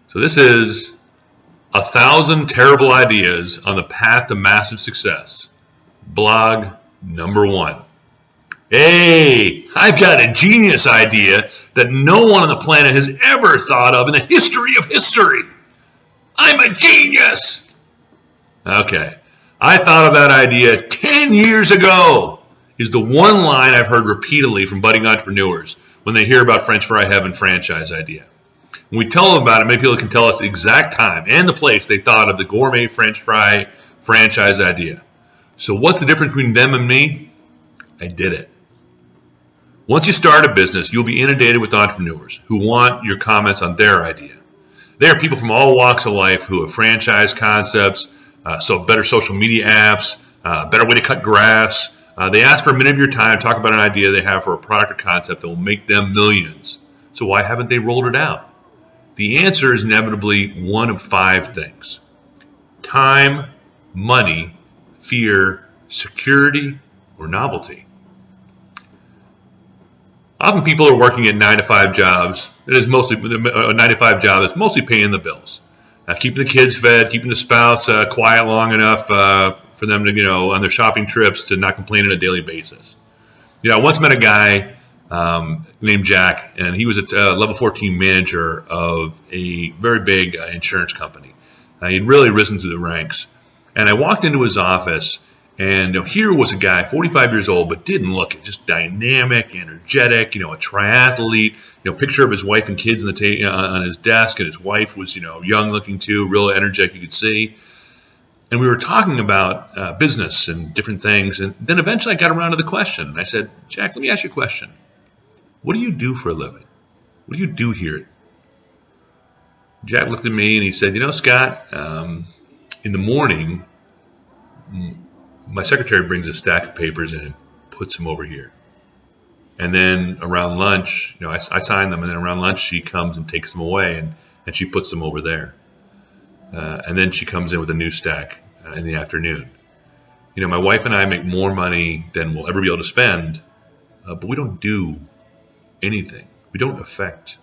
So this is 1,000 terrible ideas on the path to massive success. Blog number 1. Hey, I've got a genius idea that no one on the planet has ever thought of in the history of history. I'm a genius. Okay, I thought of that idea 10 years ago, is the one line I've heard repeatedly from budding entrepreneurs when they hear about French Fry Heaven franchise idea. When we tell them about it, many people can tell us the exact time and the place they thought of the gourmet French fry franchise idea. So what's the difference between them and me? I did it. Once you start a business, you'll be inundated with entrepreneurs who want your comments on their idea. There are people from all walks of life who have franchise concepts, so better social media apps, better way to cut grass. They ask for a minute of your time to talk about an idea they have for a product or concept that will make them millions. So why haven't they rolled it out? The answer is inevitably one of 5 things: time, money, fear, security, or novelty. Often people are working at 9-to-5 jobs. It is mostly a 9-to-5 job that's mostly paying the bills, keeping the kids fed, keeping the spouse quiet long enough for them to, on their shopping trips to not complain on a daily basis. I once met a guy named Jack, and he was a level 14 manager of a very big insurance company. He'd really risen through the ranks. And I walked into his office, and here was a guy, 45 years old, but didn't look it, just dynamic, energetic, a triathlete, picture of his wife and kids on his desk, and his wife was, young looking too, real energetic, you could see. And we were talking about business and different things, and then eventually I got around to the question. I said, Jack, let me ask you a question. What do you do for a living? What do you do here? Jack looked at me and he said, Scott, in the morning, my secretary brings a stack of papers in and puts them over here. And then around lunch, I sign them, and then around lunch she comes and takes them away, and she puts them over there. And then she comes in with a new stack in the afternoon. My wife and I make more money than we'll ever be able to spend, but we don't do anything. We don't affect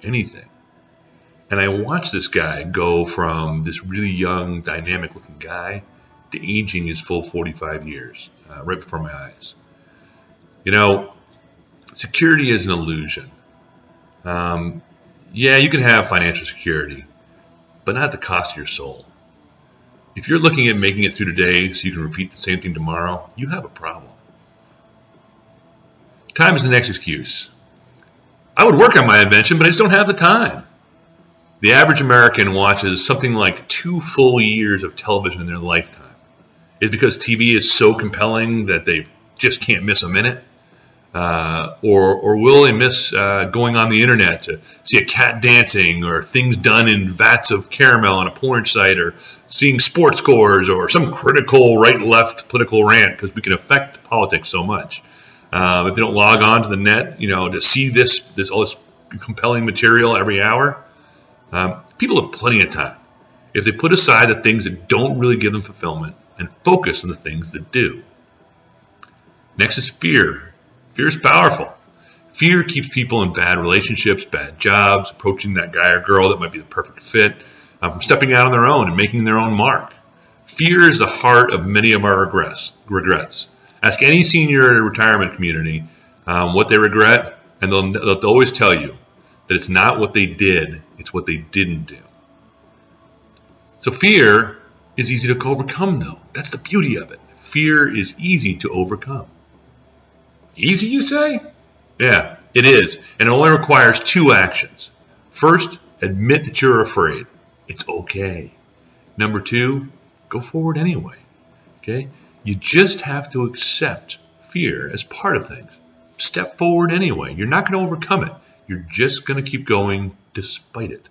anything. And I watched this guy go from this really young, dynamic-looking guy to aging his full 45 years right before my eyes. Security is an illusion. Yeah, you can have financial security, but not at the cost of your soul. If you're looking at making it through today so you can repeat the same thing tomorrow, you have a problem. Time is the next excuse. I would work on my invention, but I just don't have the time. The average American watches something like 2 full years of television in their lifetime. Is it because TV is so compelling that they just can't miss a minute? Or will they miss going on the internet to see a cat dancing, or things done in vats of caramel on a porn site, or seeing sports scores, or some critical right-left political rant, because we can affect politics so much. If they don't log on to the net, to see all this compelling material every hour, people have plenty of time if they put aside the things that don't really give them fulfillment and focus on the things that do. Next is fear. Fear is powerful. Fear keeps people in bad relationships, bad jobs, approaching that guy or girl that might be the perfect fit, from stepping out on their own and making their own mark. Fear is the heart of many of our regrets. Ask any senior in a retirement community what they regret, and they'll always tell you that it's not what they did, it's what they didn't do. So fear is easy to overcome, though. That's the beauty of it. Fear is easy to overcome. Easy, you say? Yeah, it is. And it only requires 2 actions. First, admit that you're afraid. It's okay. Number 2, go forward anyway. Okay? You just have to accept fear as part of things. Step forward anyway. You're not going to overcome it. You're just going to keep going despite it.